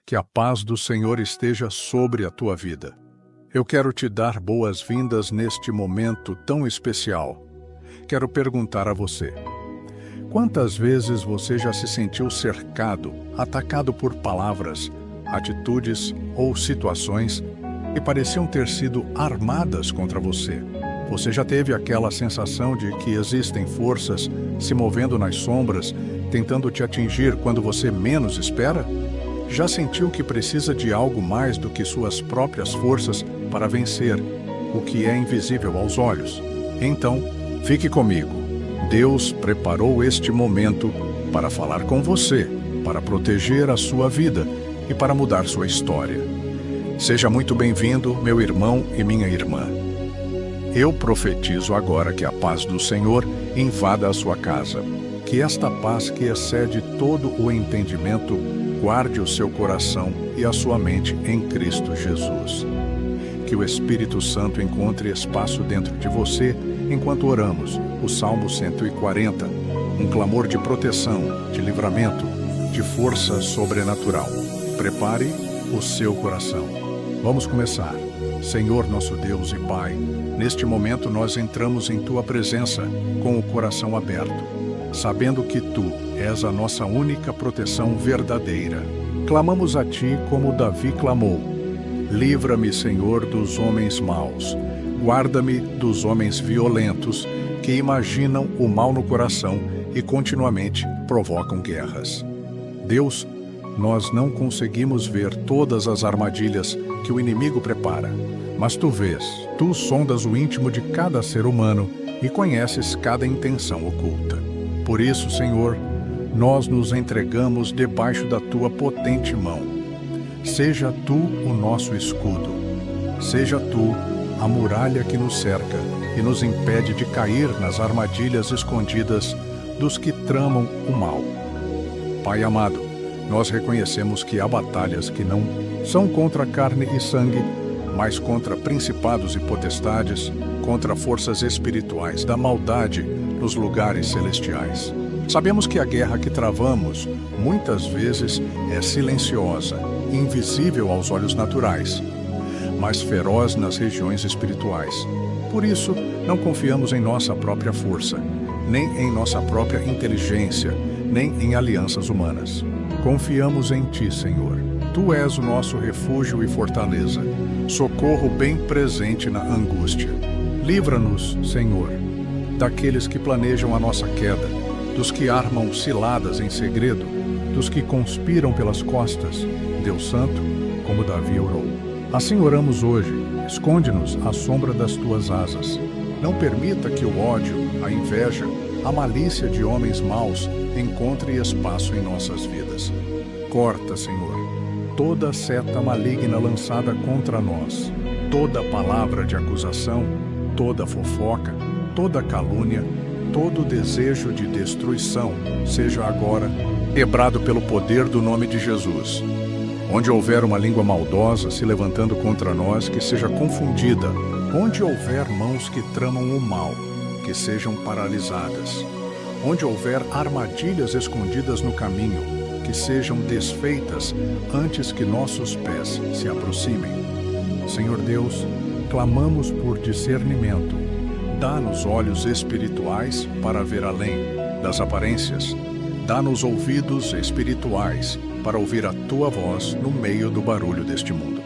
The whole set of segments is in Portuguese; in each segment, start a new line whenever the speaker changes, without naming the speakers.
Que a paz do Senhor esteja sobre a tua vida. Eu quero te dar boas-vindas neste momento tão especial. Quero perguntar a você: quantas vezes você já se sentiu cercado, atacado por palavras, atitudes ou situações que pareciam ter sido armadas contra você? Você já teve aquela sensação de que existem forças se movendo nas sombras, tentando te atingir quando você menos espera? Já sentiu que precisa de algo mais do que suas próprias forças para vencer o que é invisível aos olhos? Então, fique comigo. Deus preparou este momento para falar com você, para proteger a sua vida e para mudar sua história. Seja muito bem-vindo, meu irmão e minha irmã. Eu profetizo agora que a paz do Senhor invada a sua casa. Que esta paz que excede todo o entendimento guarde o seu coração e a sua mente em Cristo Jesus. Que o Espírito Santo encontre espaço dentro de você enquanto oramos o Salmo 140, um clamor de proteção, de livramento, de força sobrenatural. Prepare o seu coração. Vamos começar. Senhor nosso Deus e Pai, neste momento nós entramos em Tua presença com o coração aberto, sabendo que Tu és a nossa única proteção verdadeira. Clamamos a Ti como Davi clamou: livra-me, Senhor, dos homens maus. Guarda-me dos homens violentos que imaginam o mal no coração e continuamente provocam guerras. Deus, nós não conseguimos ver todas as armadilhas que o inimigo prepara, mas Tu vês, Tu sondas o íntimo de cada ser humano e conheces cada intenção oculta. Por isso, Senhor, nós nos entregamos debaixo da Tua potente mão. Seja Tu o nosso escudo. Seja Tu a muralha que nos cerca e nos impede de cair nas armadilhas escondidas dos que tramam o mal. Pai amado, nós reconhecemos que há batalhas que não são contra carne e sangue, mas contra principados e potestades, contra forças espirituais da maldade nos lugares celestiais. Sabemos que a guerra que travamos muitas vezes é silenciosa, invisível aos olhos naturais, mas feroz nas regiões espirituais. Por isso, não confiamos em nossa própria força, nem em nossa própria inteligência, nem em alianças humanas. Confiamos em Ti, Senhor. Tu és o nosso refúgio e fortaleza, socorro bem presente na angústia. Livra-nos, Senhor, daqueles que planejam a nossa queda, dos que armam ciladas em segredo, dos que conspiram pelas costas. Deus Santo, como Davi orou. Assim oramos hoje, esconde-nos à sombra das Tuas asas. Não permita que o ódio, a inveja, a malícia de homens maus encontre espaço em nossas vidas. Corta, Senhor, toda seta maligna lançada contra nós, toda palavra de acusação, toda fofoca, toda calúnia, todo desejo de destruição, seja agora quebrado pelo poder do nome de Jesus. Onde houver uma língua maldosa se levantando contra nós, que seja confundida. Onde houver mãos que tramam o mal, que sejam paralisadas. Onde houver armadilhas escondidas no caminho, que sejam desfeitas antes que nossos pés se aproximem. Senhor Deus, clamamos por discernimento. Dá-nos olhos espirituais para ver além das aparências. Dá-nos ouvidos espirituais para ouvir a Tua voz no meio do barulho deste mundo.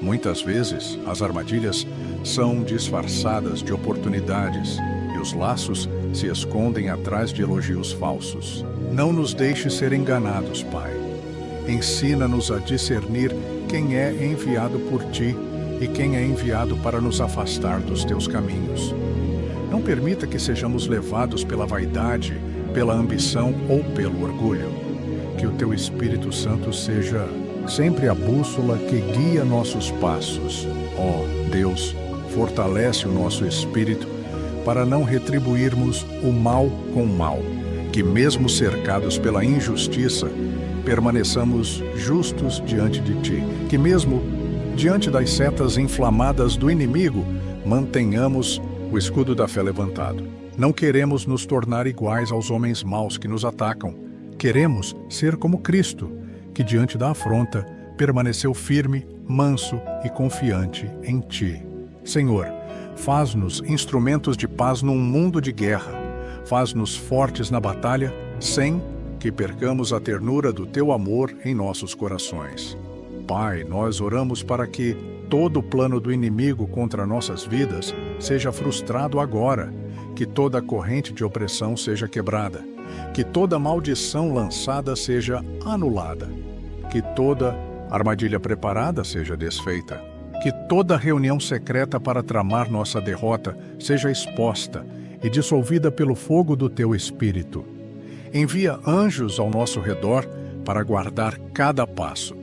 Muitas vezes, as armadilhas são disfarçadas de oportunidades e os laços se escondem atrás de elogios falsos. Não nos deixe ser enganados, Pai. Ensina-nos a discernir quem é enviado por Ti e quem é enviado para nos afastar dos Teus caminhos. Não permita que sejamos levados pela vaidade, pela ambição ou pelo orgulho. Que o Teu Espírito Santo seja sempre a bússola que guia nossos passos. Ó Deus, fortalece o nosso espírito para não retribuirmos o mal com o mal. Que mesmo cercados pela injustiça, permaneçamos justos diante de Ti. Que mesmo diante das setas inflamadas do inimigo, mantenhamos o escudo da fé levantado. Não queremos nos tornar iguais aos homens maus que nos atacam. Queremos ser como Cristo, que diante da afronta permaneceu firme, manso e confiante em Ti. Senhor, faz-nos instrumentos de paz num mundo de guerra. Faz-nos fortes na batalha, sem que percamos a ternura do Teu amor em nossos corações. Pai, nós oramos para que todo o plano do inimigo contra nossas vidas seja frustrado agora, que toda corrente de opressão seja quebrada, que toda maldição lançada seja anulada, que toda armadilha preparada seja desfeita, que toda reunião secreta para tramar nossa derrota seja exposta e dissolvida pelo fogo do Teu Espírito. Envia anjos ao nosso redor para guardar cada passo.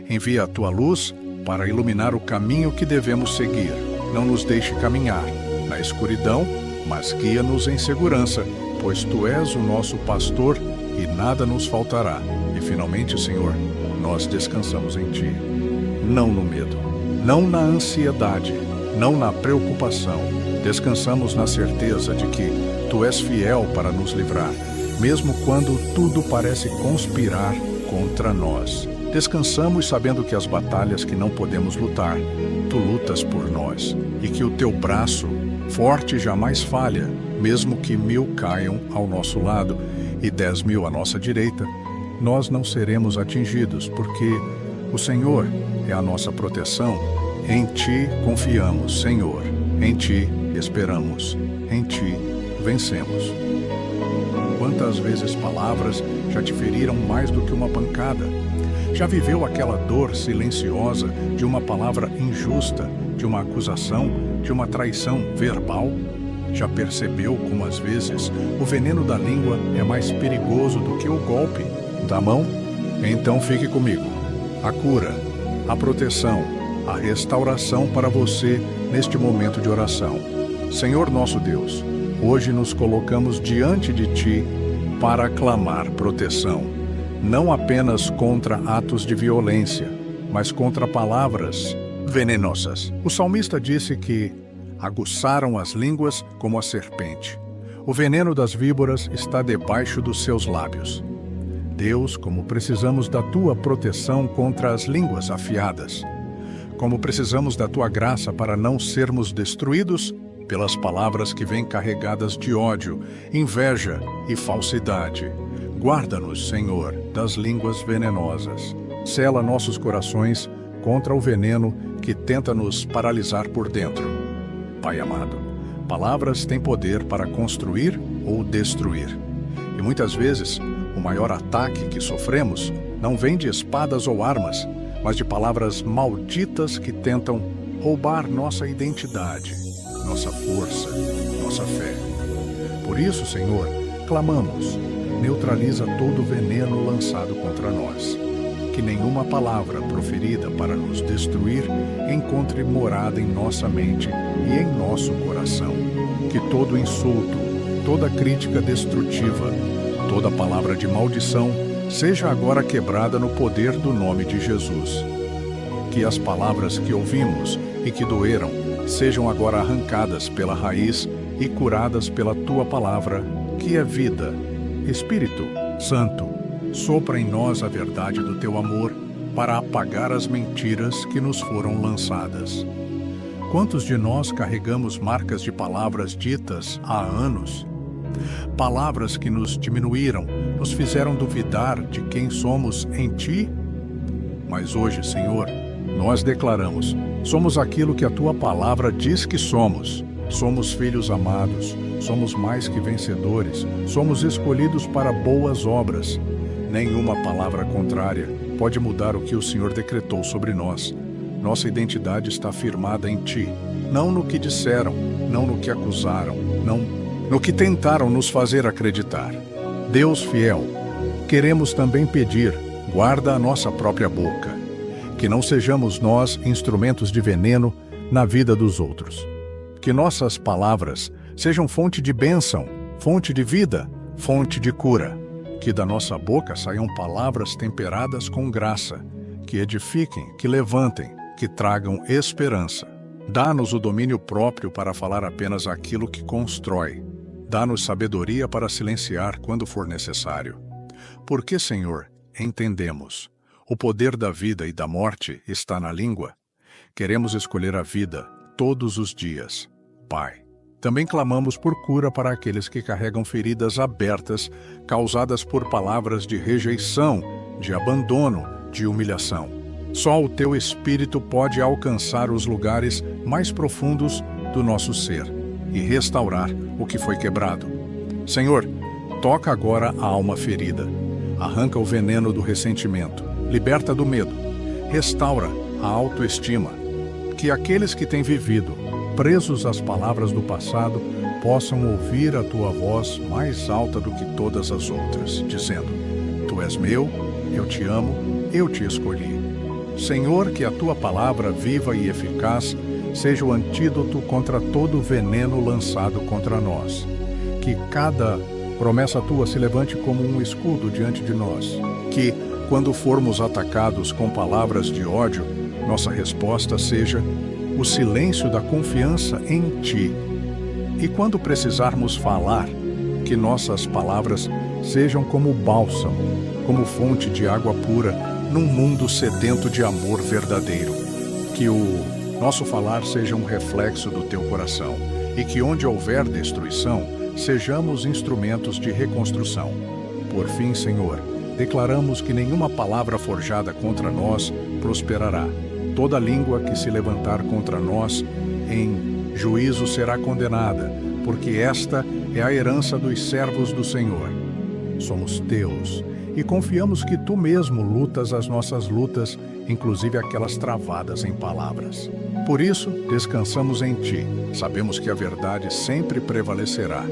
Envia a Tua luz para iluminar o caminho que devemos seguir. Não nos deixe caminhar na escuridão, mas guia-nos em segurança, pois Tu és o nosso pastor e nada nos faltará. E finalmente, Senhor, nós descansamos em Ti. Não no medo, não na ansiedade, não na preocupação. Descansamos na certeza de que Tu és fiel para nos livrar, mesmo quando tudo parece conspirar contra nós. Descansamos sabendo que as batalhas que não podemos lutar, Tu lutas por nós, e que o Teu braço forte jamais falha, mesmo que 1000 caiam ao nosso lado e 10.000 à nossa direita, nós não seremos atingidos, porque o Senhor é a nossa proteção. Em Ti confiamos, Senhor. Em Ti esperamos. Em Ti vencemos. Quantas vezes palavras já te feriram mais do que uma pancada? Já viveu aquela dor silenciosa de uma palavra injusta, de uma acusação, de uma traição verbal? Já percebeu como às vezes o veneno da língua é mais perigoso do que o golpe da mão? Então fique comigo. A cura, a proteção, a restauração para você neste momento de oração. Senhor nosso Deus, hoje nos colocamos diante de Ti para clamar proteção, não apenas contra atos de violência, mas contra palavras venenosas. O salmista disse que aguçaram as línguas como a serpente. O veneno das víboras está debaixo dos seus lábios. Deus, como precisamos da Tua proteção contra as línguas afiadas. Como precisamos da Tua graça para não sermos destruídos pelas palavras que vêm carregadas de ódio, inveja e falsidade. Guarda-nos, Senhor, das línguas venenosas. Sela nossos corações contra o veneno que tenta nos paralisar por dentro. Pai amado, palavras têm poder para construir ou destruir. E muitas vezes, o maior ataque que sofremos não vem de espadas ou armas, mas de palavras malditas que tentam roubar nossa identidade, nossa força, nossa fé. Por isso, Senhor, clamamos, neutraliza todo o veneno lançado contra nós. Que nenhuma palavra proferida para nos destruir encontre morada em nossa mente e em nosso coração. Que todo insulto, toda crítica destrutiva, toda palavra de maldição seja agora quebrada no poder do nome de Jesus. Que as palavras que ouvimos e que doeram sejam agora arrancadas pela raiz e curadas pela Tua palavra, que é vida. Espírito Santo, sopra em nós a verdade do Teu amor para apagar as mentiras que nos foram lançadas. Quantos de nós carregamos marcas de palavras ditas há anos? Palavras que nos diminuíram, nos fizeram duvidar de quem somos em Ti? Mas hoje, Senhor, nós declaramos, somos aquilo que a Tua palavra diz que somos. Somos filhos amados, somos mais que vencedores, somos escolhidos para boas obras. Nenhuma palavra contrária pode mudar o que o Senhor decretou sobre nós. Nossa identidade está firmada em Ti, não no que disseram, não no que acusaram, não no que tentaram nos fazer acreditar. Deus fiel, queremos também pedir, guarda a nossa própria boca, que não sejamos nós instrumentos de veneno na vida dos outros. Que nossas palavras sejam fonte de bênção, fonte de vida, fonte de cura. Que da nossa boca saiam palavras temperadas com graça, que edifiquem, que levantem, que tragam esperança. Dá-nos o domínio próprio para falar apenas aquilo que constrói. Dá-nos sabedoria para silenciar quando for necessário. Porque, Senhor, entendemos, O poder da vida e da morte está na língua. Queremos escolher a vida todos os dias. Pai, também clamamos por cura para aqueles que carregam feridas abertas causadas por palavras de rejeição, de abandono, de humilhação. Só o Teu Espírito pode alcançar os lugares mais profundos do nosso ser e restaurar o que foi quebrado. Senhor, toca agora a alma ferida. Arranca o veneno do ressentimento. Liberta do medo. Restaura a autoestima. Que aqueles que têm vivido, presos às palavras do passado, possam ouvir a Tua voz mais alta do que todas as outras, dizendo: Tu és meu, eu te amo, eu te escolhi. Senhor, que a Tua palavra viva e eficaz seja o antídoto contra todo o veneno lançado contra nós. Que cada promessa Tua se levante como um escudo diante de nós. Que, quando formos atacados com palavras de ódio, nossa resposta seja o silêncio da confiança em Ti. E quando precisarmos falar, que nossas palavras sejam como bálsamo, como fonte de água pura num mundo sedento de amor verdadeiro. Que o nosso falar seja um reflexo do Teu coração e que onde houver destruição, sejamos instrumentos de reconstrução. Por fim, Senhor, declaramos que nenhuma palavra forjada contra nós prosperará. Toda língua que se levantar contra nós em juízo será condenada, porque esta é a herança dos servos do Senhor. Somos Teus e confiamos que Tu mesmo lutas as nossas lutas, inclusive aquelas travadas em palavras. Por isso, descansamos em Ti. Sabemos que a verdade sempre prevalecerá.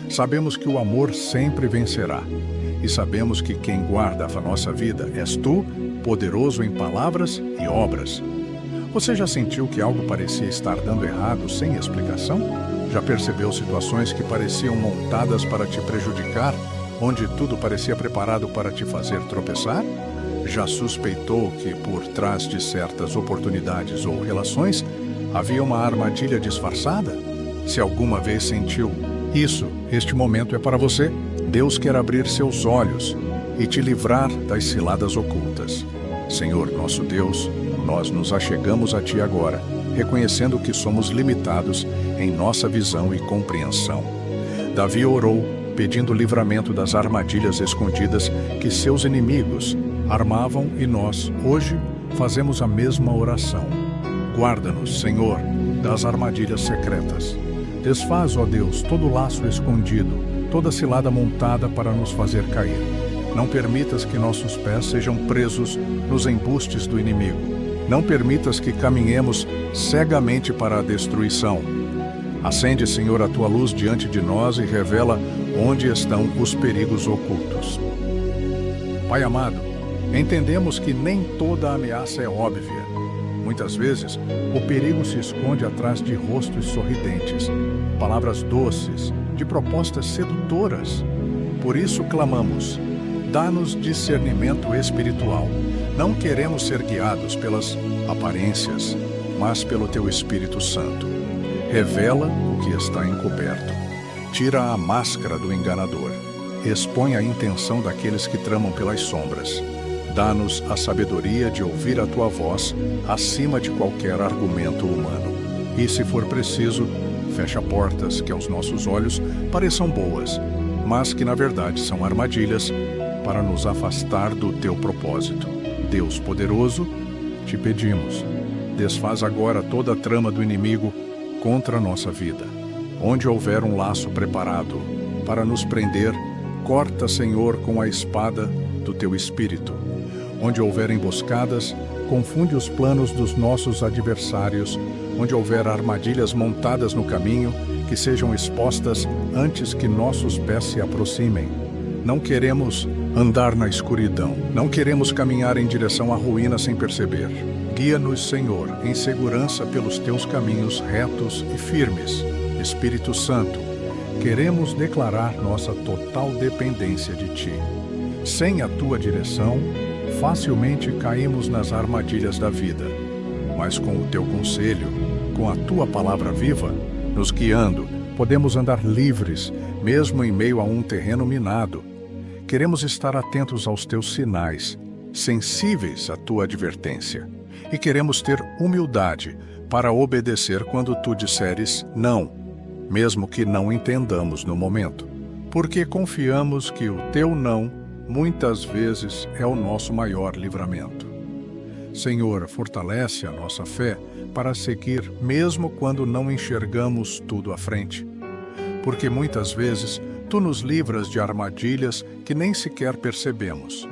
Sabemos que o amor sempre vencerá. E sabemos que quem guarda a nossa vida és Tu, poderoso em palavras e obras. Você já sentiu que algo parecia estar dando errado sem explicação? Já percebeu situações que pareciam montadas para te prejudicar, onde tudo parecia preparado para te fazer tropeçar? Já suspeitou que por trás de certas oportunidades ou relações havia uma armadilha disfarçada? Se alguma vez sentiu isso, este momento é para você. Deus quer abrir seus olhos e te livrar das ciladas ocultas. Senhor nosso Deus, nós nos achegamos a Ti agora, reconhecendo que somos limitados em nossa visão e compreensão. Davi orou, pedindo livramento das armadilhas escondidas que seus inimigos armavam e nós, hoje, fazemos a mesma oração. Guarda-nos, Senhor, das armadilhas secretas. Desfaz, ó Deus, todo laço escondido, toda cilada montada para nos fazer cair. Não permitas que nossos pés sejam presos nos embustes do inimigo. Não permitas que caminhemos cegamente para a destruição. Acende, Senhor, a Tua luz diante de nós e revela onde estão os perigos ocultos. Pai amado, entendemos que nem toda ameaça é óbvia. Muitas vezes, o perigo se esconde atrás de rostos sorridentes, palavras doces, de propostas sedutoras. Por isso clamamos: dá-nos discernimento espiritual. Não queremos ser guiados pelas aparências, mas pelo Teu Espírito Santo. Revela o que está encoberto. Tira a máscara do enganador. Expõe a intenção daqueles que tramam pelas sombras. Dá-nos a sabedoria de ouvir a Tua voz acima de qualquer argumento humano. E, se for preciso, fecha portas que aos nossos olhos pareçam boas, mas que na verdade são armadilhas para nos afastar do Teu propósito. Deus poderoso, te pedimos, desfaz agora toda a trama do inimigo contra a nossa vida. Onde houver um laço preparado para nos prender, corta, Senhor, com a espada do Teu Espírito. Onde houver emboscadas, confunde os planos dos nossos adversários. Onde houver armadilhas montadas no caminho, que sejam expostas antes que nossos pés se aproximem. Não queremos andar na escuridão. Não queremos caminhar em direção à ruína sem perceber. Guia-nos, Senhor, em segurança pelos Teus caminhos retos e firmes. Espírito Santo, queremos declarar nossa total dependência de Ti. Sem a Tua direção, facilmente caímos nas armadilhas da vida. Mas com o Teu conselho, com a Tua palavra viva, nos guiando, podemos andar livres, mesmo em meio a um terreno minado. Queremos estar atentos aos Teus sinais sensíveis à tua advertência, e queremos ter humildade para obedecer quando tu disseres não, mesmo que não entendamos no momento, porque confiamos que o teu não, muitas vezes, é o nosso maior livramento. Senhor, fortalece a nossa fé para seguir mesmo quando não enxergamos tudo à frente, porque muitas vezes tu nos livras de armadilhas que nem sequer percebemos.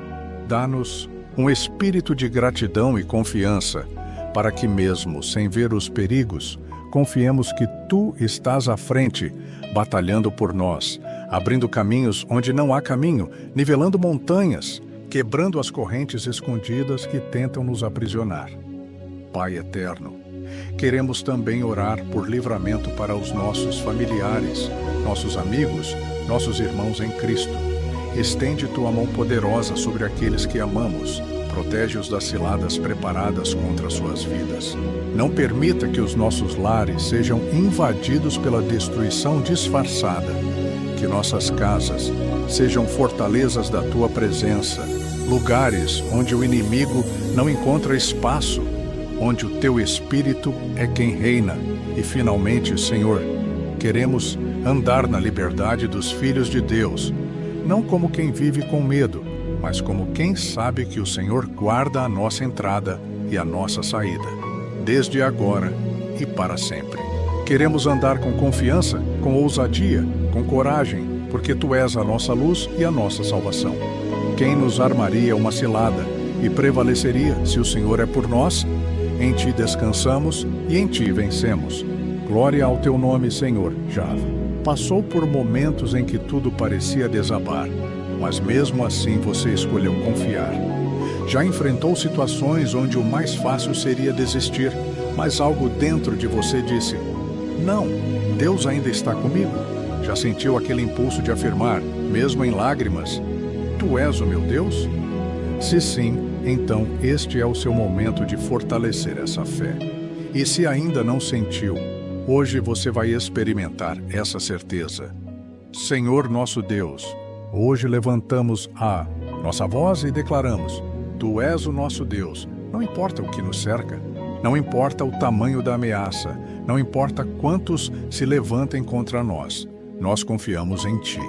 Dá-nos um espírito de gratidão e confiança, para que mesmo sem ver os perigos, confiemos que tu estás à frente, batalhando por nós, abrindo caminhos onde não há caminho, nivelando montanhas, quebrando as correntes escondidas que tentam nos aprisionar. Pai eterno, queremos também orar por livramento para os nossos familiares, nossos amigos, nossos irmãos em Cristo. Estende tua mão poderosa sobre aqueles que amamos. Protege-os das ciladas preparadas contra suas vidas. Não permita que os nossos lares sejam invadidos pela destruição disfarçada. Que nossas casas sejam fortalezas da tua presença, lugares onde o inimigo não encontra espaço, onde o teu Espírito é quem reina. E finalmente, Senhor, queremos andar na liberdade dos filhos de Deus, não como quem vive com medo, mas como quem sabe que o Senhor guarda a nossa entrada e a nossa saída, desde agora e para sempre. Queremos andar com confiança, com ousadia, com coragem, porque Tu és a nossa luz e a nossa salvação. Quem nos armaria uma cilada e prevaleceria se o Senhor é por nós? Em Ti descansamos e em Ti vencemos. Glória ao Teu nome, Senhor. Jahvé. Passou por momentos em que tudo parecia desabar, mas mesmo assim você escolheu confiar. Já enfrentou situações onde o mais fácil seria desistir, mas algo dentro de você disse: não, Deus ainda está comigo. Já sentiu aquele impulso de afirmar, mesmo em lágrimas: Tu és o meu Deus? Se sim, então este é o seu momento de fortalecer essa fé. E se ainda não sentiu, hoje você vai experimentar essa certeza. Senhor nosso Deus, hoje levantamos a nossa voz e declaramos: Tu és o nosso Deus. Não importa o que nos cerca, não importa o tamanho da ameaça, não importa quantos se levantem contra nós, nós confiamos em Ti.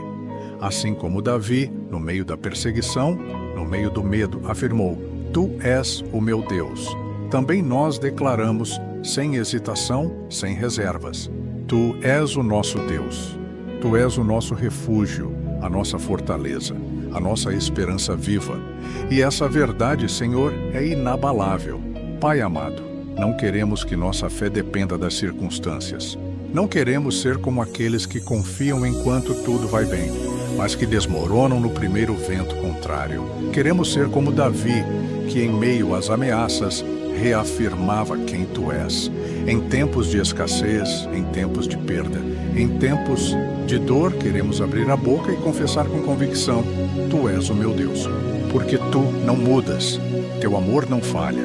Assim como Davi, no meio da perseguição, no meio do medo, afirmou: Tu és o meu Deus. Também nós declaramos, sem hesitação, sem reservas: Tu és o nosso Deus. Tu és o nosso refúgio, a nossa fortaleza, a nossa esperança viva. E essa verdade, Senhor, é inabalável. Pai amado, não queremos que nossa fé dependa das circunstâncias. Não queremos ser como aqueles que confiam enquanto tudo vai bem, mas que desmoronam no primeiro vento contrário. Queremos ser como Davi, que em meio às ameaças reafirmava quem Tu és. Em tempos de escassez, em tempos de perda, em tempos de dor, queremos abrir a boca e confessar com convicção: Tu és o meu Deus. Porque Tu não mudas, Teu amor não falha,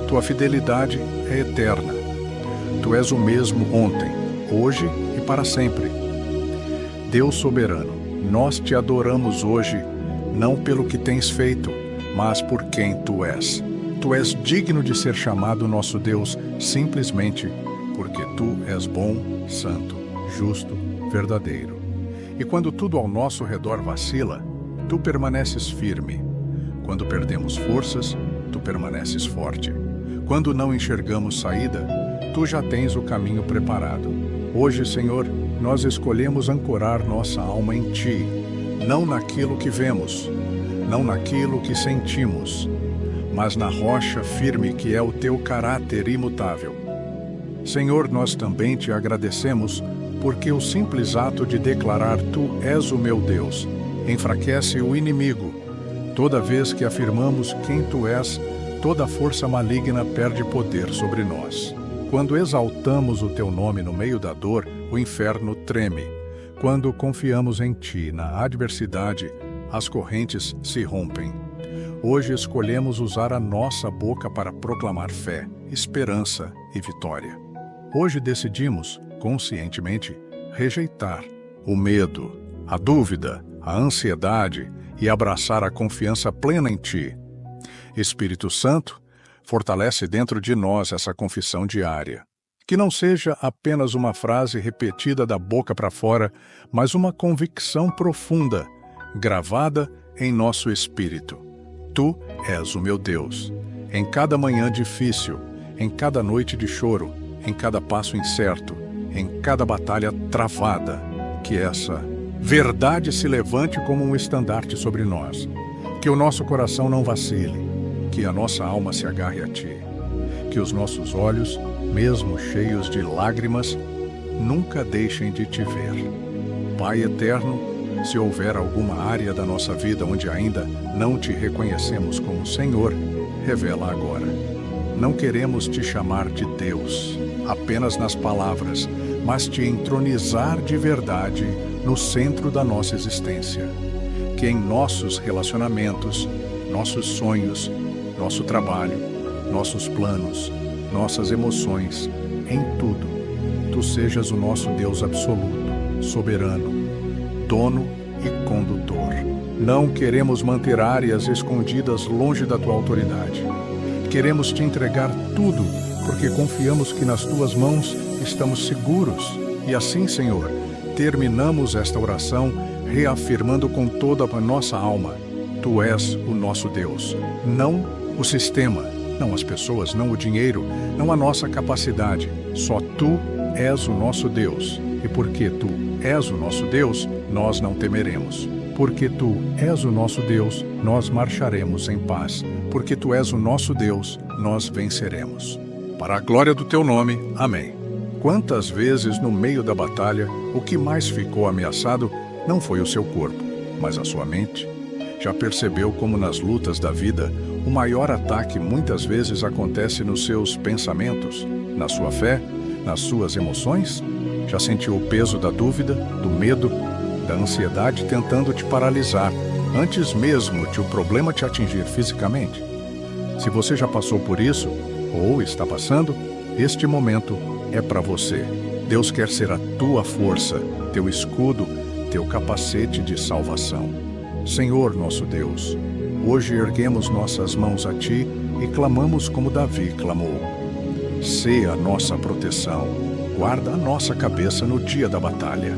Tua fidelidade é eterna. Tu és o mesmo ontem, hoje e para sempre. Deus soberano, nós Te adoramos hoje, não pelo que tens feito, mas por quem Tu és. Tu és digno de ser chamado nosso Deus simplesmente porque Tu és bom, santo, justo, verdadeiro. E quando tudo ao nosso redor vacila, Tu permaneces firme. Quando perdemos forças, Tu permaneces forte. Quando não enxergamos saída, Tu já tens o caminho preparado. Hoje, Senhor, nós escolhemos ancorar nossa alma em Ti, não naquilo que vemos, não naquilo que sentimos, mas na rocha firme que é o Teu caráter imutável. Senhor, nós também Te agradecemos porque o simples ato de declarar Tu és o meu Deus enfraquece o inimigo. Toda vez que afirmamos quem Tu és, toda força maligna perde poder sobre nós. Quando exaltamos o Teu nome no meio da dor, o inferno treme. Quando confiamos em Ti na adversidade, as correntes se rompem. Hoje escolhemos usar a nossa boca para proclamar fé, esperança e vitória. Hoje decidimos, conscientemente, rejeitar o medo, a dúvida, a ansiedade e abraçar a confiança plena em Ti. Espírito Santo, fortalece dentro de nós essa confissão diária. Que não seja apenas uma frase repetida da boca para fora, mas uma convicção profunda, gravada em nosso espírito. Tu és o meu Deus. Em cada manhã difícil, em cada noite de choro, em cada passo incerto, em cada batalha travada, que essa verdade se levante como um estandarte sobre nós. Que o nosso coração não vacile, que a nossa alma se agarre a Ti. Que os nossos olhos, mesmo cheios de lágrimas, nunca deixem de Te ver. Pai eterno, se houver alguma área da nossa vida onde ainda não Te reconhecemos como Senhor, revela agora. Não queremos Te chamar de Deus, apenas nas palavras, mas Te entronizar de verdade no centro da nossa existência. Que em nossos relacionamentos, nossos sonhos, nosso trabalho, nossos planos, nossas emoções, em tudo, Tu sejas o nosso Deus absoluto, soberano, dono e condutor. Não queremos manter áreas escondidas longe da Tua autoridade. Queremos Te entregar tudo, porque confiamos que nas Tuas mãos estamos seguros. E assim, Senhor, terminamos esta oração reafirmando com toda a nossa alma: Tu és o nosso Deus, não o sistema, não as pessoas, não o dinheiro, não a nossa capacidade. Só Tu és o nosso Deus. E porque Tu és o nosso Deus, nós não temeremos. Porque Tu és o nosso Deus, nós marcharemos em paz. Porque Tu és o nosso Deus, nós venceremos. Para a glória do Teu nome, amém. Quantas vezes no meio da batalha, o que mais ficou ameaçado não foi o seu corpo, mas a sua mente? Já percebeu como nas lutas da vida, o maior ataque muitas vezes acontece nos seus pensamentos, na sua fé, nas suas emoções? Já sentiu o peso da dúvida, do medo, da ansiedade tentando te paralisar, antes mesmo de o problema te atingir fisicamente? Se você já passou por isso, ou está passando, este momento é para você. Deus quer ser a tua força, teu escudo, teu capacete de salvação. Senhor nosso Deus, hoje erguemos nossas mãos a Ti e clamamos como Davi clamou. Sê a nossa proteção, guarda a nossa cabeça no dia da batalha.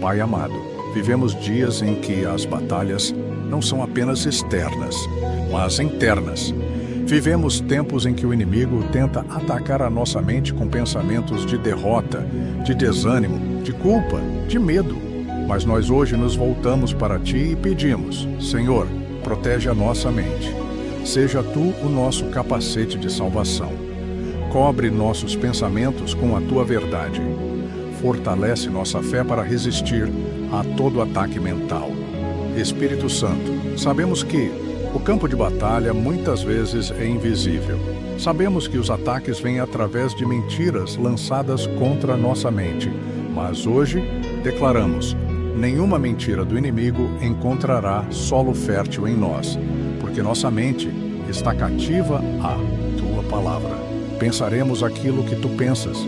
Pai amado, vivemos dias em que as batalhas não são apenas externas, mas internas. Vivemos tempos em que o inimigo tenta atacar a nossa mente com pensamentos de derrota, de desânimo, de culpa, de medo. Mas nós hoje nos voltamos para Ti e pedimos: Senhor, protege a nossa mente. Seja Tu o nosso capacete de salvação. Cobre nossos pensamentos com a Tua verdade. Fortalece nossa fé para resistir a todo ataque mental. Espírito Santo, sabemos que o campo de batalha muitas vezes é invisível. Sabemos que os ataques vêm através de mentiras lançadas contra a nossa mente. Mas hoje declaramos: nenhuma mentira do inimigo encontrará solo fértil em nós, porque nossa mente está cativa à Tua palavra. Pensaremos aquilo que Tu pensas,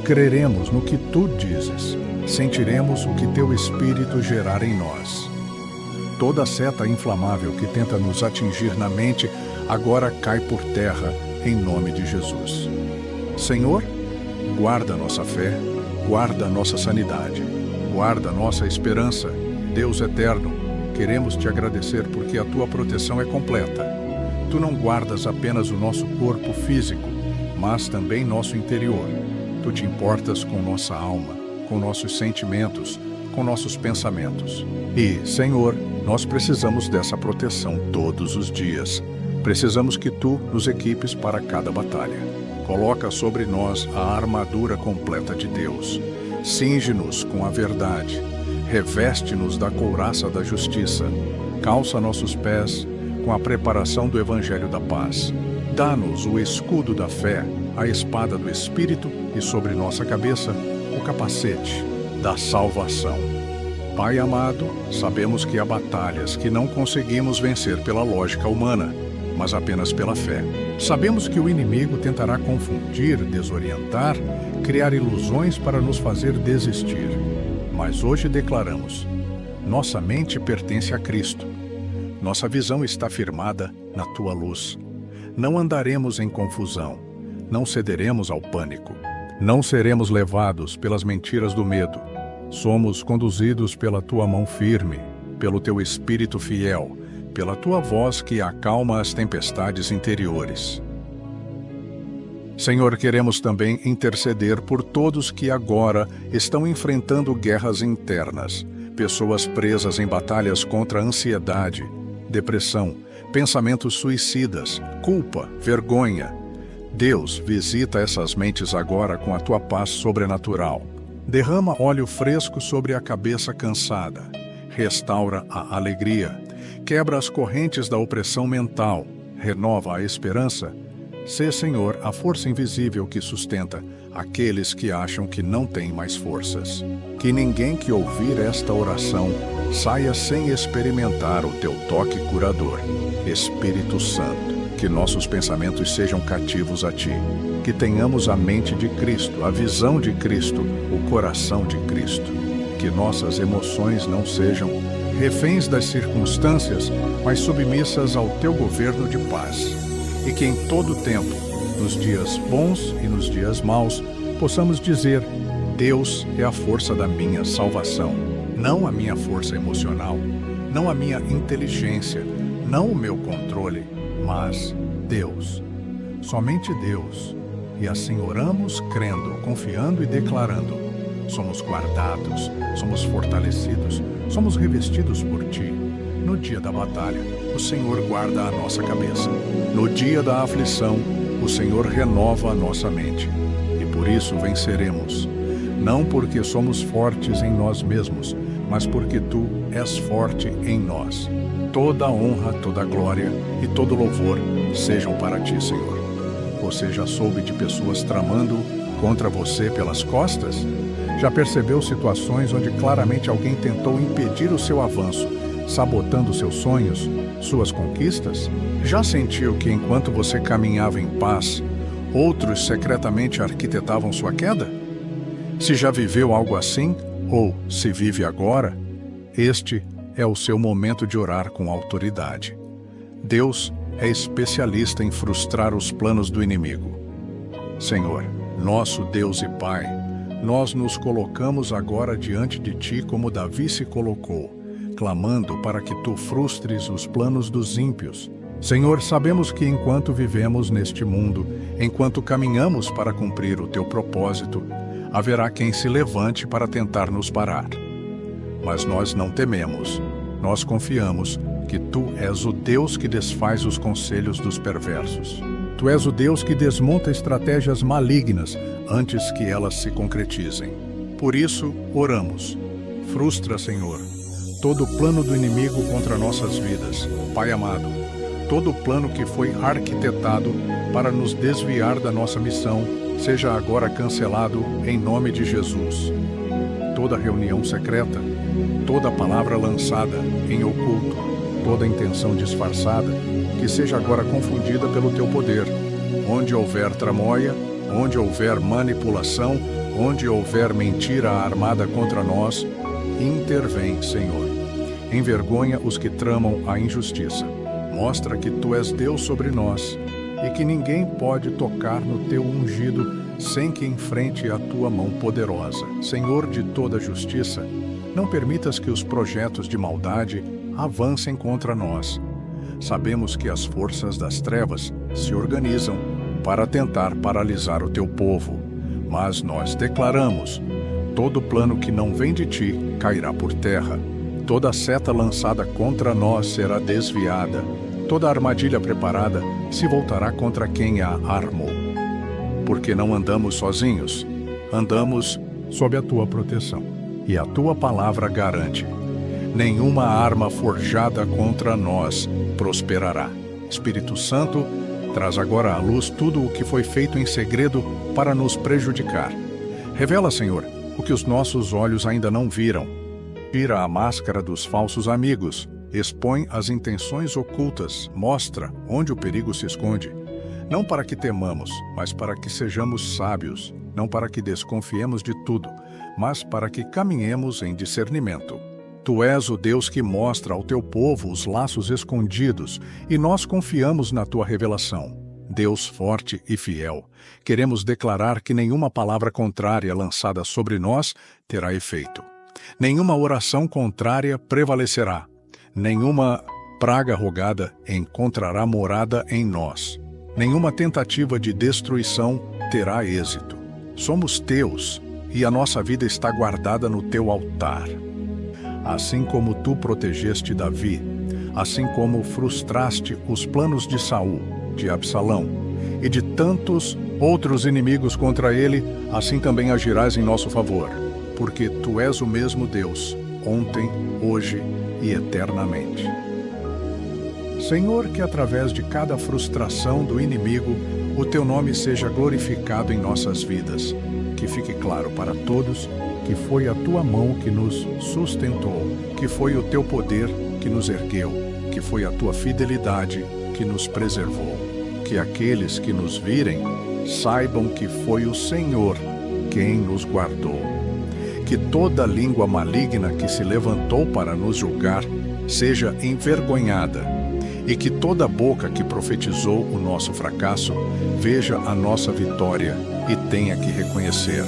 creremos no que Tu dizes, sentiremos o que Teu Espírito gerar em nós. Toda seta inflamável que tenta nos atingir na mente agora cai por terra em nome de Jesus. Senhor, guarda nossa fé, guarda nossa sanidade, guarda nossa esperança. Deus eterno, queremos Te agradecer porque a Tua proteção é completa. Tu não guardas apenas o nosso corpo físico, mas também nosso interior. Tu Te importas com nossa alma, com nossos sentimentos, com nossos pensamentos. E, Senhor, nós precisamos dessa proteção todos os dias. Precisamos que Tu nos equipes para cada batalha. Coloca sobre nós a armadura completa de Deus. Cinge-nos com a verdade. Reveste-nos da couraça da justiça. Calça nossos pés com a preparação do Evangelho da paz. Dá-nos o escudo da fé, a espada do Espírito e sobre nossa cabeça o capacete da salvação. Pai amado, sabemos que há batalhas que não conseguimos vencer pela lógica humana, mas apenas pela fé. Sabemos que o inimigo tentará confundir, desorientar, criar ilusões para nos fazer desistir. Mas hoje declaramos: nossa mente pertence a Cristo. Nossa visão está firmada na tua luz. Não andaremos em confusão, não cederemos ao pânico, não seremos levados pelas mentiras do medo. Somos conduzidos pela tua mão firme, pelo teu espírito fiel, pela tua voz que acalma as tempestades interiores. Senhor, queremos também interceder por todos que agora estão enfrentando guerras internas, pessoas presas em batalhas contra a ansiedade, depressão, pensamentos suicidas, culpa, vergonha. Deus, visita essas mentes agora com a tua paz sobrenatural. Derrama óleo fresco sobre a cabeça cansada. Restaura a alegria. Quebra as correntes da opressão mental. Renova a esperança. Sê, Senhor, a força invisível que sustenta aqueles que acham que não têm mais forças. Que ninguém que ouvir esta oração saia sem experimentar o teu toque curador. Espírito Santo, que nossos pensamentos sejam cativos a ti. Que tenhamos a mente de Cristo, a visão de Cristo, o coração de Cristo. Que nossas emoções não sejam reféns das circunstâncias, mas submissas ao teu governo de paz. E que em todo tempo, nos dias bons e nos dias maus, possamos dizer: Deus é a força da minha salvação, não a minha força emocional, não a minha inteligência, não o meu controle, mas Deus, somente Deus. E assim oramos, crendo, confiando e declarando: somos guardados, somos fortalecidos, somos revestidos por Ti. No dia da batalha, o Senhor guarda a nossa cabeça. No dia da aflição, o Senhor renova a nossa mente. E por isso venceremos. Não porque somos fortes em nós mesmos, mas porque Tu és forte em nós. Toda a honra, toda a glória e todo louvor sejam para Ti, Senhor. Você já soube de pessoas tramando contra você pelas costas? Já percebeu situações onde claramente alguém tentou impedir o seu avanço, sabotando seus sonhos, suas conquistas? Já sentiu que enquanto você caminhava em paz, outros secretamente arquitetavam sua queda? Se já viveu algo assim, ou se vive agora, este é o seu momento de orar com autoridade. Deus é especialista em frustrar os planos do inimigo. Senhor, nosso Deus e Pai, nós nos colocamos agora diante de Ti como Davi se colocou, clamando para que Tu frustres os planos dos ímpios. Senhor, sabemos que enquanto vivemos neste mundo, enquanto caminhamos para cumprir o Teu propósito, haverá quem se levante para tentar nos parar. Mas nós não tememos, nós confiamos que Tu és o Deus que desfaz os conselhos dos perversos. Tu és o Deus que desmonta estratégias malignas antes que elas se concretizem. Por isso, oramos. Frustra, Senhor, todo o plano do inimigo contra nossas vidas, Pai amado. Todo o plano que foi arquitetado para nos desviar da nossa missão, seja agora cancelado em nome de Jesus. Toda reunião secreta, toda palavra lançada em oculto, toda intenção disfarçada, que seja agora confundida pelo Teu poder. Onde houver tramóia, onde houver manipulação, onde houver mentira armada contra nós, intervém, Senhor. Envergonha os que tramam a injustiça. Mostra que Tu és Deus sobre nós e que ninguém pode tocar no Teu ungido sem que enfrente a Tua mão poderosa. Senhor de toda justiça, não permitas que os projetos de maldade avancem contra nós. Sabemos que as forças das trevas se organizam para tentar paralisar o Teu povo, mas nós declaramos: todo plano que não vem de Ti cairá por terra. Toda seta lançada contra nós será desviada. Toda armadilha preparada se voltará contra quem a armou. Porque não andamos sozinhos, andamos sob a Tua proteção. E a Tua palavra garante: nenhuma arma forjada contra nós prosperará. Espírito Santo, traz agora à luz tudo o que foi feito em segredo para nos prejudicar. Revela, Senhor, o que os nossos olhos ainda não viram. Tira a máscara dos falsos amigos, expõe as intenções ocultas, mostra onde o perigo se esconde. Não para que temamos, mas para que sejamos sábios, não para que desconfiemos de tudo, mas para que caminhemos em discernimento. Tu és o Deus que mostra ao teu povo os laços escondidos, e nós confiamos na tua revelação. Deus forte e fiel, queremos declarar que nenhuma palavra contrária lançada sobre nós terá efeito. Nenhuma oração contrária prevalecerá. Nenhuma praga rogada encontrará morada em nós. Nenhuma tentativa de destruição terá êxito. Somos teus, e a nossa vida está guardada no teu altar. Assim como tu protegeste Davi, assim como frustraste os planos de Saul, de Absalão e de tantos outros inimigos contra ele, assim também agirás em nosso favor, porque tu és o mesmo Deus, ontem, hoje e eternamente. Senhor, que através de cada frustração do inimigo, o teu nome seja glorificado em nossas vidas. Que fique claro para todos que foi a tua mão que nos sustentou, que foi o teu poder que nos ergueu, que foi a tua fidelidade que nos preservou. Que aqueles que nos virem saibam que foi o Senhor quem nos guardou. Que toda língua maligna que se levantou para nos julgar seja envergonhada, e que toda boca que profetizou o nosso fracasso veja a nossa vitória e tenha que reconhecer: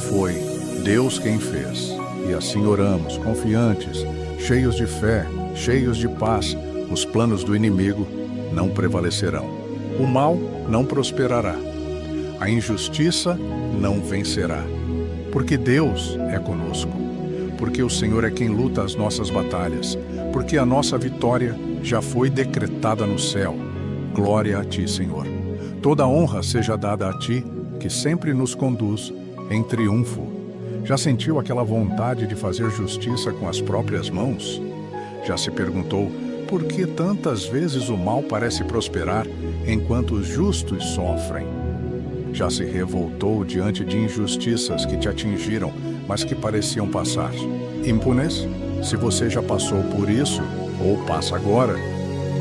foi Deus quem fez. E assim oramos, confiantes, cheios de fé, cheios de paz. Os planos do inimigo não prevalecerão. O mal não prosperará. A injustiça não vencerá. Porque Deus é conosco. Porque o Senhor é quem luta as nossas batalhas. Porque a nossa vitória já foi decretada no céu. Glória a ti, Senhor. Toda honra seja dada a ti, que sempre nos conduz em triunfo. Já sentiu aquela vontade de fazer justiça com as próprias mãos? Já se perguntou por que tantas vezes o mal parece prosperar enquanto os justos sofrem? Já se revoltou diante de injustiças que te atingiram, mas que pareciam passar impunes? Se você já passou por isso, ou passa agora,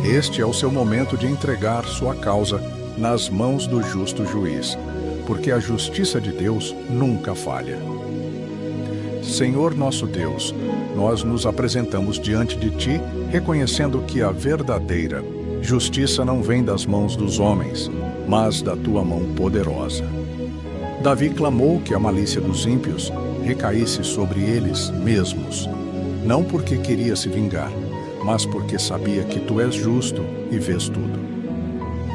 este é o seu momento de entregar sua causa nas mãos do justo juiz, porque a justiça de Deus nunca falha. Senhor nosso Deus, nós nos apresentamos diante de ti, reconhecendo que a verdadeira justiça não vem das mãos dos homens, mas da tua mão poderosa. Davi clamou que a malícia dos ímpios recaísse sobre eles mesmos, não porque queria se vingar, mas porque sabia que tu és justo e vês tudo.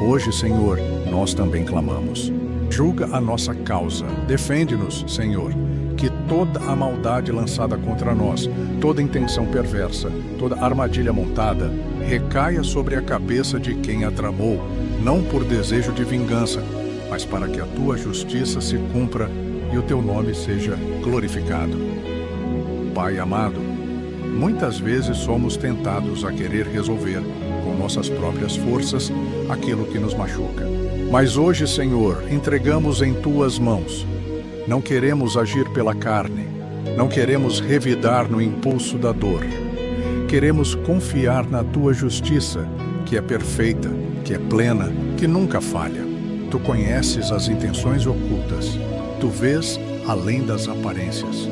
Hoje, Senhor, nós também clamamos. Julga a nossa causa, defende-nos, Senhor, que toda a maldade lançada contra nós, toda intenção perversa, toda armadilha montada, recaia sobre a cabeça de quem a tramou, não por desejo de vingança, mas para que a tua justiça se cumpra e o teu nome seja glorificado. Pai amado, muitas vezes somos tentados a querer resolver, com nossas próprias forças, aquilo que nos machuca. Mas hoje, Senhor, entregamos em tuas mãos. Não queremos agir pela carne, não queremos revidar no impulso da dor. Queremos confiar na tua justiça, que é perfeita, que é plena, que nunca falha. Tu conheces as intenções ocultas, tu vês além das aparências.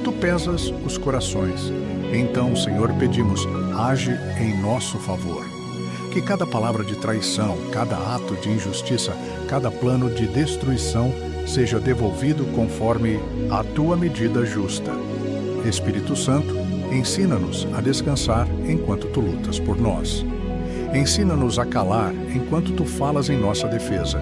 Tu pesas os corações. Então, Senhor, pedimos, age em nosso favor. Que cada palavra de traição, cada ato de injustiça, cada plano de destruição seja devolvido conforme a tua medida justa. Espírito Santo, ensina-nos a descansar enquanto tu lutas por nós. Ensina-nos a calar enquanto tu falas em nossa defesa.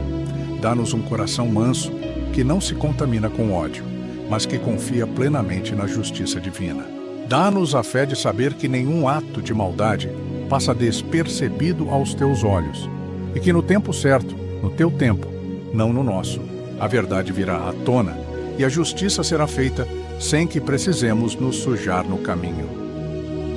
Dá-nos um coração manso que não se contamina com ódio, mas que confia plenamente na justiça divina. Dá-nos a fé de saber que nenhum ato de maldade passa despercebido aos teus olhos, e que no tempo certo, no teu tempo, não no nosso, a verdade virá à tona e a justiça será feita sem que precisemos nos sujar no caminho.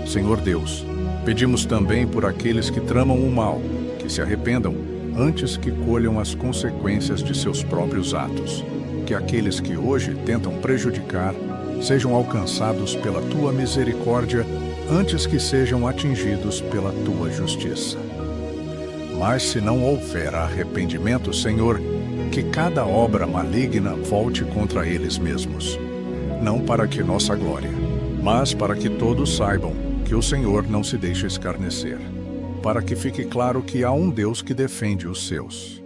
Senhor Deus, pedimos também por aqueles que tramam o mal, que se arrependam antes que colham as consequências de seus próprios atos. Que aqueles que hoje tentam prejudicar sejam alcançados pela tua misericórdia antes que sejam atingidos pela tua justiça. Mas se não houver arrependimento, Senhor, que cada obra maligna volte contra eles mesmos, não para que nossa glória, mas para que todos saibam que o Senhor não se deixa escarnecer, para que fique claro que há um Deus que defende os seus.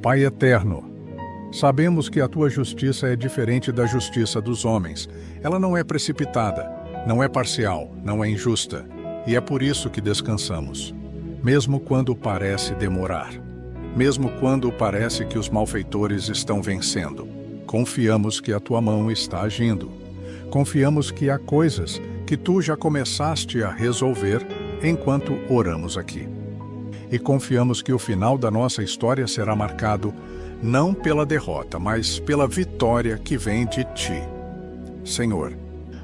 Pai eterno, sabemos que a tua justiça é diferente da justiça dos homens. Ela não é precipitada, não é parcial, não é injusta, e é por isso que descansamos, mesmo quando parece demorar, mesmo quando parece que os malfeitores estão vencendo. Confiamos que a tua mão está agindo. Confiamos que há coisas que tu já começaste a resolver enquanto oramos aqui. E confiamos que o final da nossa história será marcado não pela derrota, mas pela vitória que vem de ti. Senhor,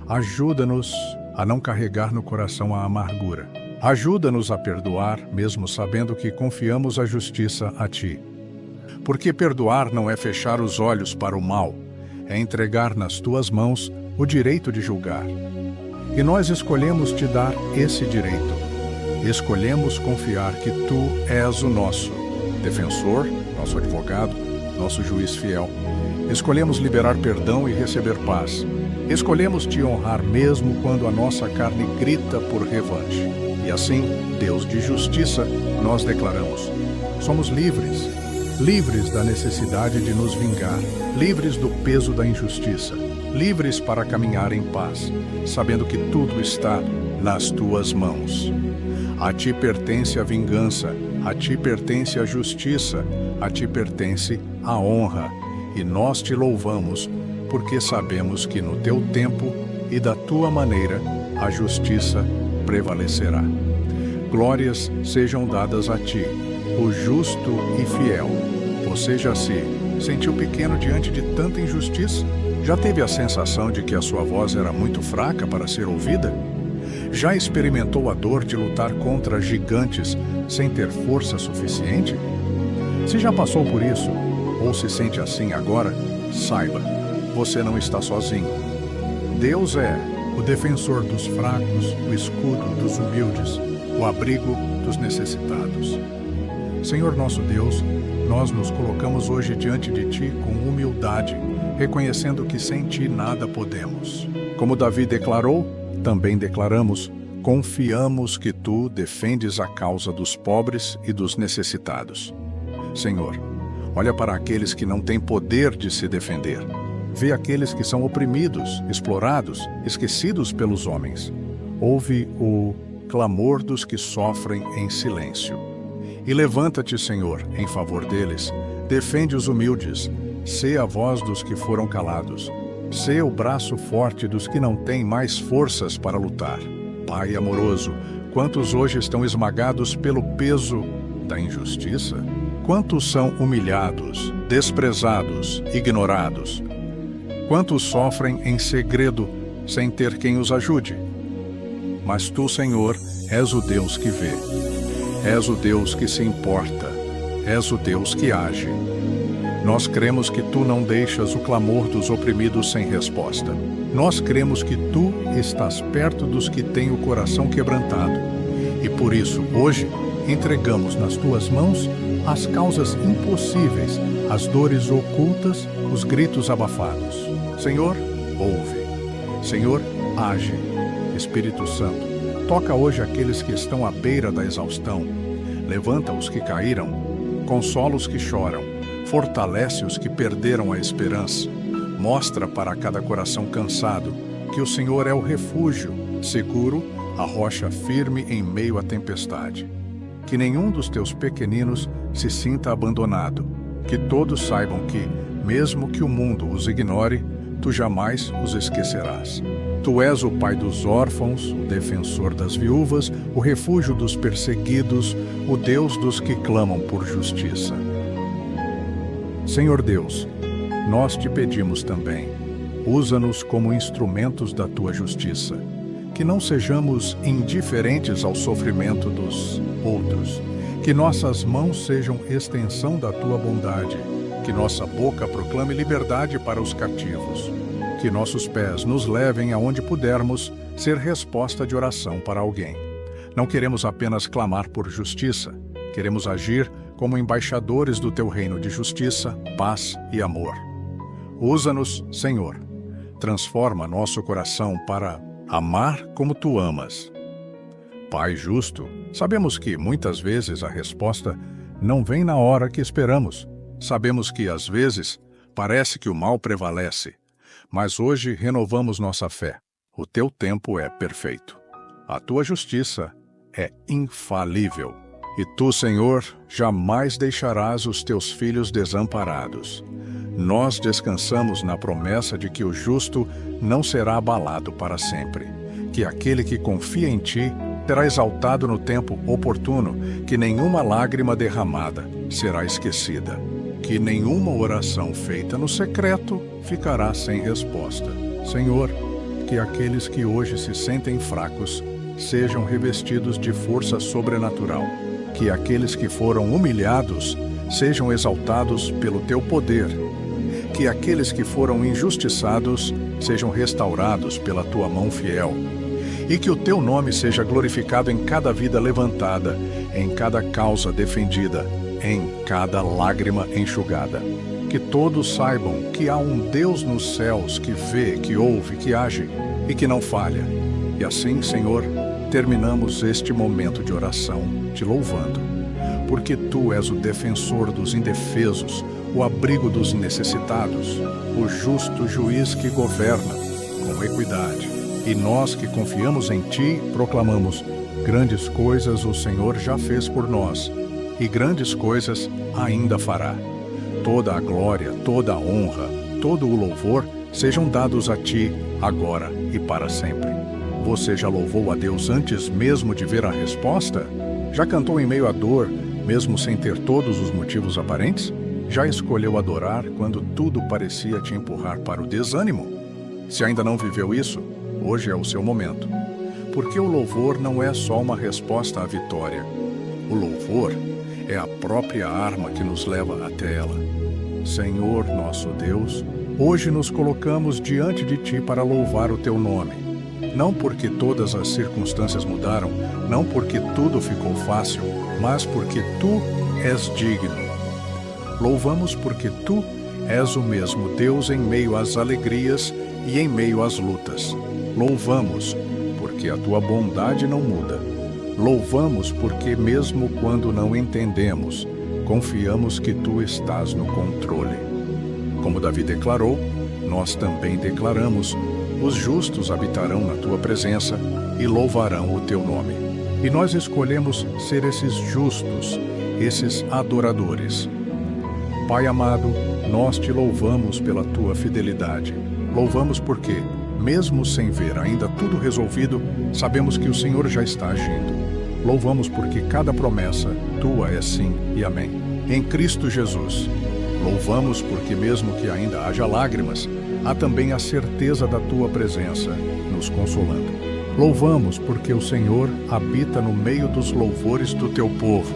ajuda-nos a não carregar no coração a amargura. Ajuda-nos a perdoar, mesmo sabendo que confiamos a justiça a ti. Porque perdoar não é fechar os olhos para o mal, é entregar nas tuas mãos o direito de julgar. E nós escolhemos te dar esse direito. Escolhemos confiar que tu és o nosso defensor, nosso advogado, nosso juiz fiel. Escolhemos liberar perdão e receber paz. Escolhemos te honrar mesmo quando a nossa carne grita por revanche. E assim, Deus de justiça, nós declaramos: somos livres. Livres da necessidade de nos vingar, livres do peso da injustiça, livres para caminhar em paz, sabendo que tudo está nas tuas mãos. A ti pertence a vingança, a ti pertence a justiça, a ti pertence a honra, e nós te louvamos, porque sabemos que no teu tempo e da tua maneira a justiça prevalecerá. Glórias sejam dadas a ti, o justo e fiel. Você já se sentiu pequeno diante de tanta injustiça? Já teve a sensação de que a sua voz era muito fraca para ser ouvida? Já experimentou a dor de lutar contra gigantes sem ter força suficiente? Se já passou por isso, ou se sente assim agora, saiba, você não está sozinho. Deus é o defensor dos fracos, o escudo dos humildes, o abrigo dos necessitados. Senhor nosso Deus, nós nos colocamos hoje diante de Ti com humildade, reconhecendo que sem Ti nada podemos. Como Davi declarou, também declaramos: confiamos que Tu defendes a causa dos pobres e dos necessitados. Senhor, olha para aqueles que não têm poder de se defender. Vê aqueles que são oprimidos, explorados, esquecidos pelos homens. Ouve o clamor dos que sofrem em silêncio. E levanta-te, Senhor, em favor deles. Defende os humildes. Sê a voz dos que foram calados. Sê o braço forte dos que não têm mais forças para lutar. Pai amoroso, quantos hoje estão esmagados pelo peso da injustiça? Quantos são humilhados, desprezados, ignorados? Quantos sofrem em segredo, sem ter quem os ajude? Mas Tu, Senhor, és o Deus que vê. És o Deus que se importa. És o Deus que age. Nós cremos que Tu não deixas o clamor dos oprimidos sem resposta. Nós cremos que Tu estás perto dos que têm o coração quebrantado. E por isso, hoje, entregamos nas Tuas mãos as causas impossíveis, as dores ocultas, os gritos abafados. Senhor, ouve. Senhor, age. Espírito Santo, toca hoje aqueles que estão à beira da exaustão. Levanta os que caíram, consola os que choram, fortalece os que perderam a esperança. Mostra para cada coração cansado que o Senhor é o refúgio, seguro, a rocha firme em meio à tempestade. Que nenhum dos teus pequeninos se sinta abandonado. Que todos saibam que, mesmo que o mundo os ignore, Tu jamais os esquecerás. Tu és o Pai dos órfãos, o defensor das viúvas, o refúgio dos perseguidos, o Deus dos que clamam por justiça. Senhor Deus, nós te pedimos também, usa-nos como instrumentos da Tua justiça, que não sejamos indiferentes ao sofrimento dos outros, que nossas mãos sejam extensão da Tua bondade, que nossa boca proclame liberdade para os cativos, que nossos pés nos levem aonde pudermos ser resposta de oração para alguém. Não queremos apenas clamar por justiça, queremos agir como embaixadores do Teu reino de justiça, paz e amor. Usa-nos, Senhor. transforma nosso coração para amar como tu amas. Pai justo, sabemos que muitas vezes a resposta não vem na hora que esperamos. Sabemos que, às vezes, parece que o mal prevalece. Mas hoje renovamos nossa fé. O teu tempo é perfeito. A tua justiça é infalível. E tu, Senhor, jamais deixarás os teus filhos desamparados. Nós descansamos na promessa de que o justo não será abalado para sempre, que aquele que confia em ti será exaltado no tempo oportuno, que nenhuma lágrima derramada será esquecida, que nenhuma oração feita no secreto ficará sem resposta. Senhor, que aqueles que hoje se sentem fracos sejam revestidos de força sobrenatural, que aqueles que foram humilhados sejam exaltados pelo teu poder, que aqueles que foram injustiçados sejam restaurados pela tua mão fiel, e que o teu nome seja glorificado em cada vida levantada, em cada causa defendida, em cada lágrima enxugada. Que todos saibam que há um Deus nos céus que vê, que ouve, que age e que não falha. E assim, Senhor, terminamos este momento de oração te louvando, porque tu és o defensor dos indefesos, o abrigo dos necessitados, o justo juiz que governa com equidade. E nós que confiamos em ti, proclamamos: grandes coisas o Senhor já fez por nós, e grandes coisas ainda fará. Toda a glória, toda a honra, todo o louvor sejam dados a ti, agora e para sempre. Você já louvou a Deus antes mesmo de ver a resposta? Já cantou em meio à dor, mesmo sem ter todos os motivos aparentes? Já escolheu adorar quando tudo parecia te empurrar para o desânimo? Se ainda não viveu isso, hoje é o seu momento. Porque o louvor não é só uma resposta à vitória. O louvor é a própria arma que nos leva até ela. Senhor nosso Deus, hoje nos colocamos diante de ti para louvar o teu nome. Não porque todas as circunstâncias mudaram, não porque tudo ficou fácil, mas porque tu és digno. Louvamos porque tu és o mesmo Deus em meio às alegrias e em meio às lutas. Louvamos porque a tua bondade não muda. Louvamos porque mesmo quando não entendemos, confiamos que tu estás no controle. Como Davi declarou, nós também declaramos: os justos habitarão na tua presença e louvarão o teu nome. E nós escolhemos ser esses justos, esses adoradores. Pai amado, nós te louvamos pela tua fidelidade. Louvamos porque, mesmo sem ver ainda tudo resolvido, sabemos que o Senhor já está agindo. Louvamos porque cada promessa tua é sim e amém. Em Cristo Jesus. Louvamos porque mesmo que ainda haja lágrimas, há também a certeza da tua presença, nos consolando. Louvamos porque o Senhor habita no meio dos louvores do teu povo.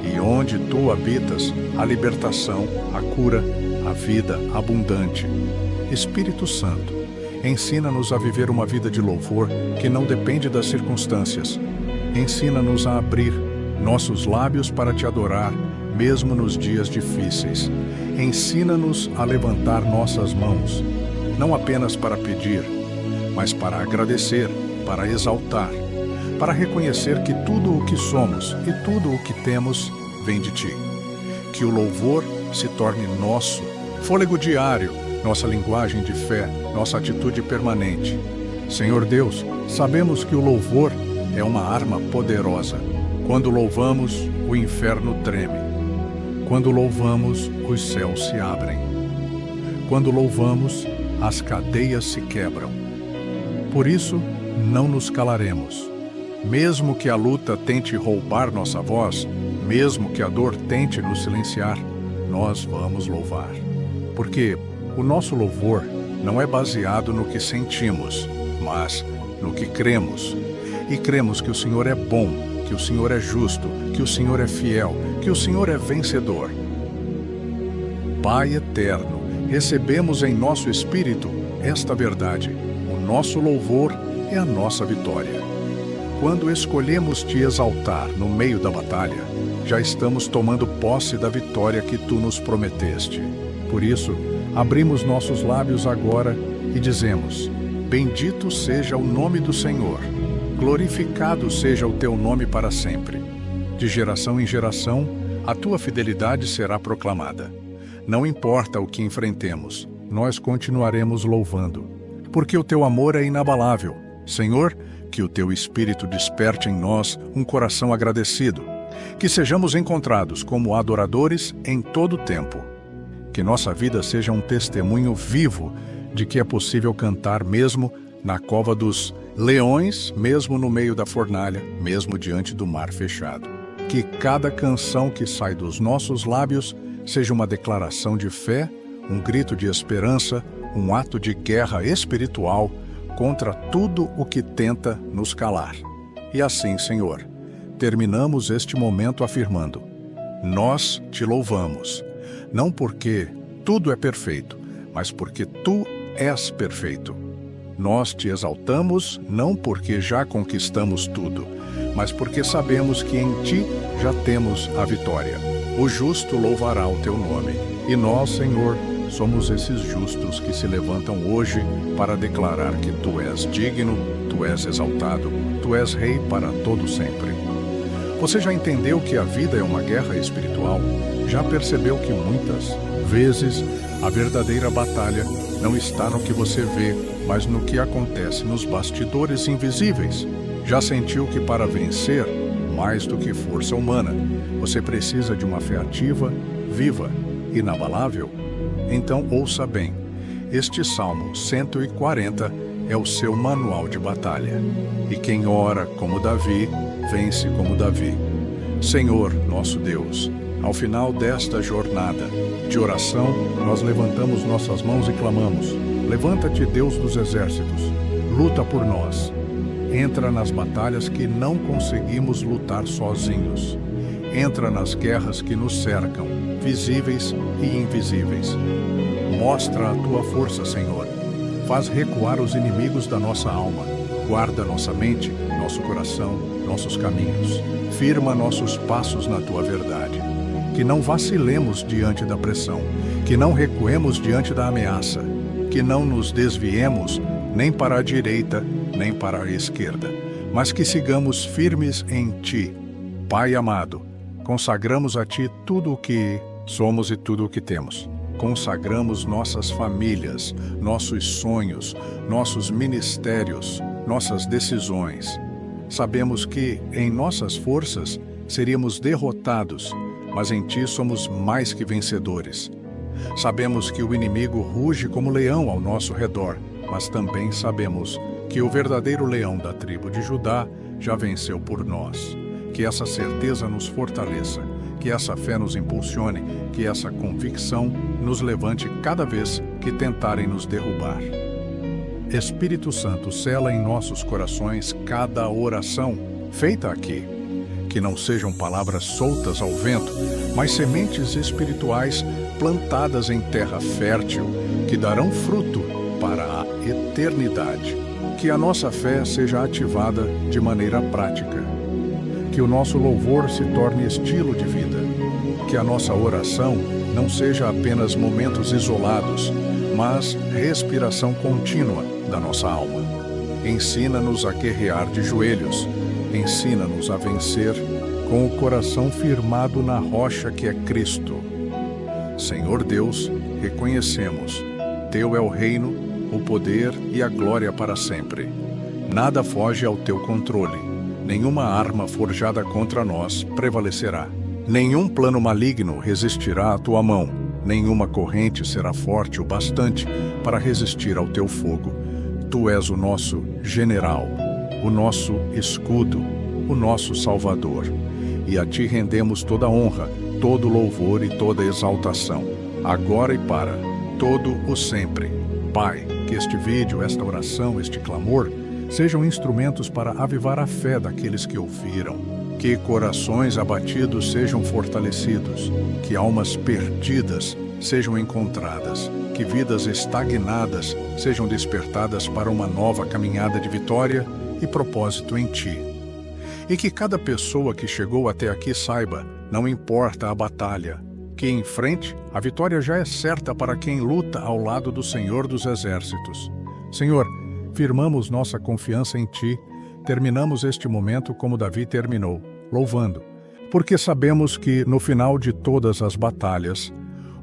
E onde tu habitas, a libertação, a cura, a vida abundante. Espírito Santo, ensina-nos a viver uma vida de louvor que não depende das circunstâncias. Ensina-nos a abrir nossos lábios para te adorar, mesmo nos dias difíceis. Ensina-nos a levantar nossas mãos, não apenas para pedir, mas para agradecer, para exaltar, para reconhecer que tudo o que somos e tudo o que temos vem de ti. Que o louvor se torne nosso, fôlego diário, nossa linguagem de fé, nossa atitude permanente. Senhor Deus, sabemos que o louvor é uma arma poderosa. Quando louvamos, o inferno treme. Quando louvamos, os céus se abrem. Quando louvamos, as cadeias se quebram. Por isso, não nos calaremos. Mesmo que a luta tente roubar nossa voz, mesmo que a dor tente nos silenciar, nós vamos louvar. Porque o nosso louvor não é baseado no que sentimos, mas no que cremos. E cremos que o Senhor é bom, que o Senhor é justo, que o Senhor é fiel, que o Senhor é vencedor. Pai eterno, recebemos em nosso espírito esta verdade. O nosso louvor é a nossa vitória. Quando escolhemos te exaltar no meio da batalha, já estamos tomando posse da vitória que tu nos prometeste. Por isso, abrimos nossos lábios agora e dizemos: Bendito seja o nome do Senhor, glorificado seja o teu nome para sempre. De geração em geração, a tua fidelidade será proclamada. Não importa o que enfrentemos, nós continuaremos louvando, porque o teu amor é inabalável. Senhor, que o teu Espírito desperte em nós um coração agradecido, que sejamos encontrados como adoradores em todo o tempo. Que nossa vida seja um testemunho vivo de que é possível cantar mesmo na cova dos leões, mesmo no meio da fornalha, mesmo diante do mar fechado. Que cada canção que sai dos nossos lábios seja uma declaração de fé, um grito de esperança, um ato de guerra espiritual contra tudo o que tenta nos calar. E assim, Senhor, terminamos este momento afirmando: nós te louvamos, não porque tudo é perfeito, mas porque tu és perfeito. Nós te exaltamos não porque já conquistamos tudo, mas porque sabemos que em ti já temos a vitória. O justo louvará o teu nome. E nós, Senhor, somos esses justos que se levantam hoje para declarar que tu és digno, tu és exaltado, tu és rei para todo sempre. Você já entendeu que a vida é uma guerra espiritual? Já percebeu que muitas vezes a verdadeira batalha não está no que você vê, mas no que acontece nos bastidores invisíveis? Já sentiu que para vencer, mais do que força humana, você precisa de uma fé ativa, viva, inabalável? Então ouça bem, este Salmo 140 é o seu manual de batalha. E quem ora como Davi, vence como Davi. Senhor, nosso Deus, ao final desta jornada de oração, nós levantamos nossas mãos e clamamos: levanta-te, Deus dos exércitos, luta por nós. Entra nas batalhas que não conseguimos lutar sozinhos. Entra nas guerras que nos cercam, visíveis e invisíveis. Mostra a tua força, Senhor. Faz recuar os inimigos da nossa alma. Guarda nossa mente, nosso coração, nossos caminhos. Firma nossos passos na tua verdade. Que não vacilemos diante da pressão. Que não recuemos diante da ameaça. Que não nos desviemos nem para a direita, nem para a esquerda. Mas que sigamos firmes em ti. Pai amado, consagramos a ti tudo o que somos e tudo o que temos. Consagramos nossas famílias, nossos sonhos, nossos ministérios, nossas decisões. Sabemos que, em nossas forças, seríamos derrotados, mas em ti somos mais que vencedores. Sabemos que o inimigo ruge como leão ao nosso redor, mas também sabemos que o verdadeiro leão da tribo de Judá já venceu por nós. Que essa certeza nos fortaleça, que essa fé nos impulsione, que essa convicção nos levante cada vez que tentarem nos derrubar. Espírito Santo, sela em nossos corações cada oração feita aqui. Que não sejam palavras soltas ao vento, mas sementes espirituais plantadas em terra fértil, que darão fruto para a eternidade. Que a nossa fé seja ativada de maneira prática. Que o nosso louvor se torne estilo de vida. Que a nossa oração não seja apenas momentos isolados, mas respiração contínua da nossa alma. Ensina-nos a guerrear de joelhos. Ensina-nos a vencer com o coração firmado na rocha que é Cristo. Senhor Deus, reconhecemos, teu é o reino, o poder e a glória para sempre. Nada foge ao teu controle. Nenhuma arma forjada contra nós prevalecerá. Nenhum plano maligno resistirá à tua mão. Nenhuma corrente será forte o bastante para resistir ao teu fogo. Tu és o nosso general, o nosso escudo, o nosso Salvador. E a ti rendemos toda honra, todo louvor e toda exaltação, agora e para todo o sempre. Pai, que este vídeo, esta oração, este clamor, sejam instrumentos para avivar a fé daqueles que ouviram. Que corações abatidos sejam fortalecidos, que almas perdidas sejam encontradas, que vidas estagnadas sejam despertadas para uma nova caminhada de vitória e propósito em ti. E que cada pessoa que chegou até aqui saiba, não importa a batalha, que em frente a vitória já é certa para quem luta ao lado do Senhor dos Exércitos. Senhor, firmamos nossa confiança em Ti, terminamos este momento como Davi terminou, louvando, porque sabemos que, no final de todas as batalhas,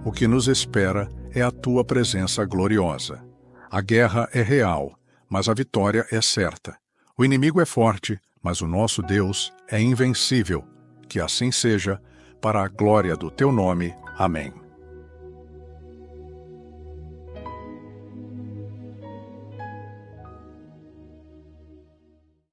o que nos espera é a Tua presença gloriosa. A guerra é real, mas a vitória é certa. O inimigo é forte, mas o nosso Deus é invencível. Que assim seja, para a glória do Teu nome. Amém.